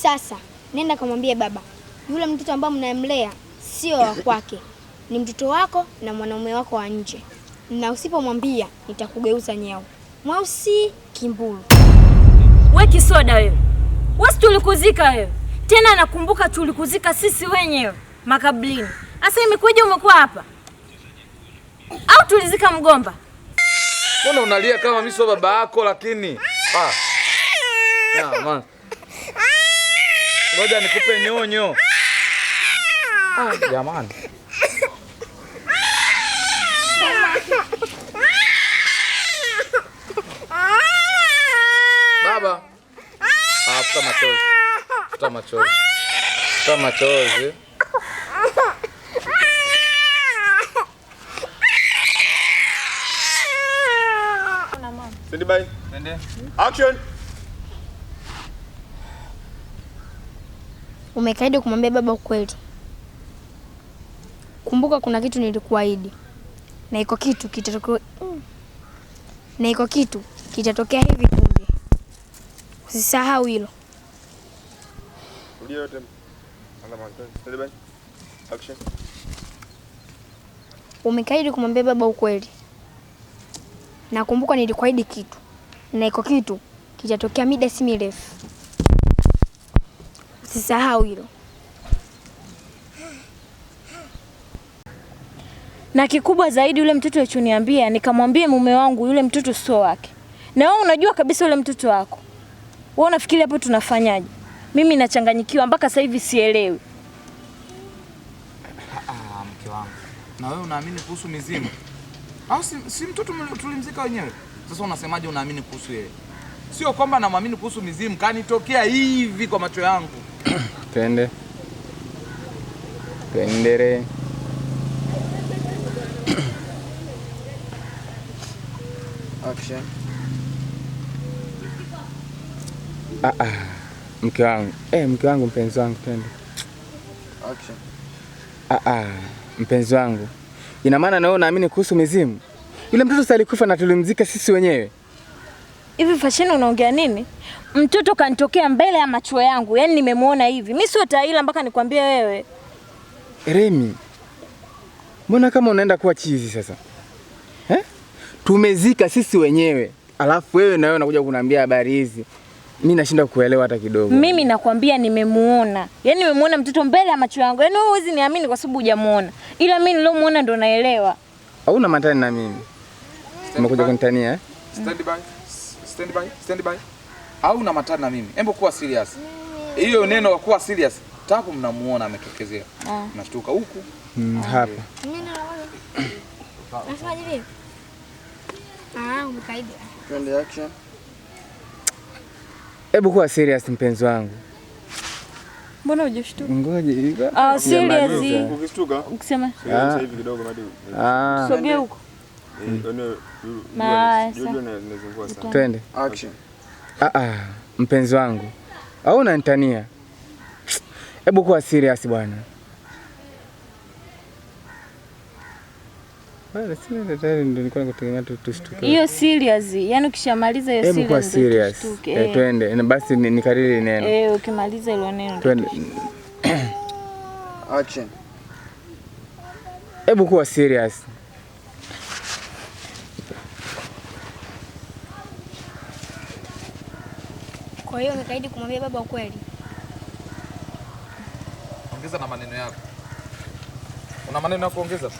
Sasa nenda kamwambie baba, yule mtoto ambaye mnamlea sio wa kwake, ni mtoto wako na mwanaume wako wa nje. Na usipomwambia nitakugeuza nyao. Mweusi kimbulu. Wewe kisoda wewe. Wewe tulikuzika wewe. Tena nakumbuka tulikuzika sisi wenyewe makablini. Sasa imekuja umekuwa hapa? Au tulizika mgomba? Mbona unalia kama mimi sio baba yako lakini? Man. Ngoja nikupe nyonyo. Jamani. Baba. Futa machozi. Futa machozi. Futa machozi. Stand by. Action. Umekaidi kumwambia baba ukweli. Kumbuka kuna kitu nilikuahidi. Na iko kitu kitatokea hivi punde. Usisahau hilo. Rudia yote. Stand by. Action. Umekaidi kumwambia baba ukweli. Na kumbuka nilikuahidi kitu. Na iko kitu kitatokea mida si mirefu. Usisahau hilo. Na kikubwa zaidi yule mtoto alichoniambia nikamwambie mume wangu yule mtoto sio wake. Na wewe unajua kabisa yule mtoto wako. Wewe unafikiri hapo tunafanyaje? Mimi nachanganyikiwa mpaka sasa hivi sielewi. Mke wangu. Na wewe unaamini kuhusu mizimu? Au si mtoto tulimzika wenyewe? Sasa unasemaje unaamini kuhusu yeye? Sio kwamba namwamini kuhusu mizimu, kanitokea hivi kwa macho yangu. Twende. Twendere. Action. Mke wangu. Mke wangu, mpenzi wangu, twende. Action. Mpenzi wangu. Ina maana na wewe unaamini kuhusu mizimu? Yule mtoto sasa alikufa na tulimzika sisi wenyewe. Hivi Fashini unaongea nini? Mtoto kanitokea mbele ya macho yangu. Yaani nimemuona hivi. Mimi sio taila mpaka nikwambie wewe. Remi. Mbona kama unaenda kuwa chizi sasa? Tumezika sisi wenyewe. Alafu wewe na wewe unakuja kuniambia habari hizi. Mimi nashinda kuelewa hata kidogo. Mimi nakwambia nimemuona. Yaani nimemuona mtoto mbele ya macho yangu. Yaani wewe huwezi niamini kwa sababu hujamuona. Ila mimi nilomuona ndo naelewa. Hauna matani na mimi. Umekuja kunitania Stand by. Hauna matani na mimi. Hebu kuwa serious. Hiyo neno la kuwa serious. Tapo mnamuona ametokezea. Nashtuka huku. Hapa. Nasemaje vipi? Umekaidi. Twende action. Hebu kuwa serious mpenzi wangu. Mbona hujashtuka? Ngoje. Serious. Ukishtuka? Ukisema Sasa hivi kidogo hadi. Sogea huko. Twende. Action. Mpenzi wangu. Au unanitania? Hebu kuwa serious bwana. Wala sina tayari ndio nilikuwa nakutegemea tushtuke. Hiyo serious. Yaani ukishamaliza hiyo serious. Hebu kuwa serious. Twende. Basi nikariri neno. Ukimaliza hilo neno. Twende. Action. Hebu kuwa serious. Kwa hiyo umekaidi kumwambia baba ukweli. Ongeza na maneno yako. Una maneno ya kuongeza?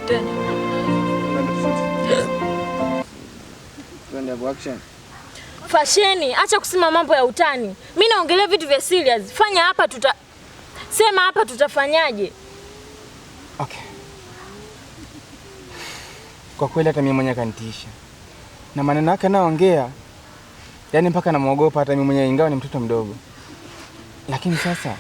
Tena. Fasheni, acha kusema mambo ya utani. Mimi naongelea vitu vya serious. Fanya hapa sema hapa tutafanyaje? Okay. Kwa kweli hata mimi mwenyewe kanitisha. Na maneno yake anaongea yaani mpaka namuogopa hata mimi mwenyewe ingawa ni mtoto mdogo. Lakini sasa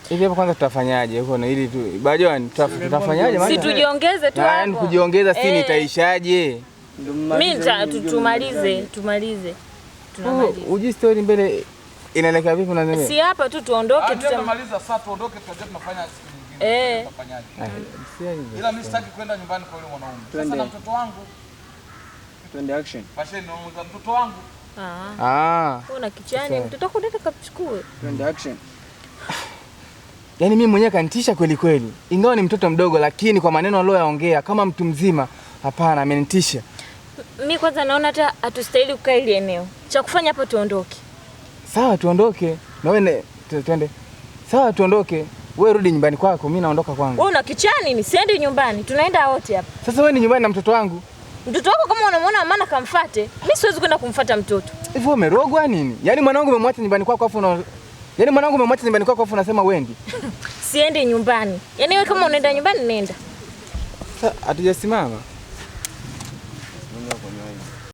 hivi hapa kwanza tutafanyaje huko na ili tu Bajoni tutafanyaje maana? Si tujiongeze tu hapo. Yaani kujiongeza si nitaishaje? Mimi tumalize. Tunamaliza. Uji story mbele inaelekea vipi unasema? Si hapa tu tuondoke tutamaliza sasa tuondoke tutaje tunafanya siku nyingine. Tutafanyaje? Ila mimi sitaki kwenda nyumbani kwa yule mwanaume. Sasa na mtoto wangu. Twende action. Fasheni na mtoto wangu. Una kichani mtoto wako nenda kapchukue. Twende action. Yaani mimi mwenyewe kanitisha kweli kweli. Ingawa ni mtoto mdogo lakini kwa maneno aliyoyaongea kama mtu mzima hapana amenitisha. Mimi kwanza naona hata hatustahili kukaa ile eneo. Cha kufanya hapa tuondoke. Sawa tuondoke. Na wewe twende. Sawa tuondoke. Wewe rudi nyumbani kwako, mimi naondoka kwangu. Wewe una kichani ni siendi nyumbani. Tunaenda wote hapa. Sasa wewe ni nyumbani na mtoto wangu. Mtoto wako kama unamwona maana kamfuate. Mimi siwezi kwenda kumfuata mtoto. Hivi umerogwa nini? Yaani mwanangu umemwacha nyumbani kwako afu unasema wendi. Siendi nyumbani. Yaani wewe kama unaenda nyumbani nenda. Sasa hatujasimama. Mwenye hapo nyuma.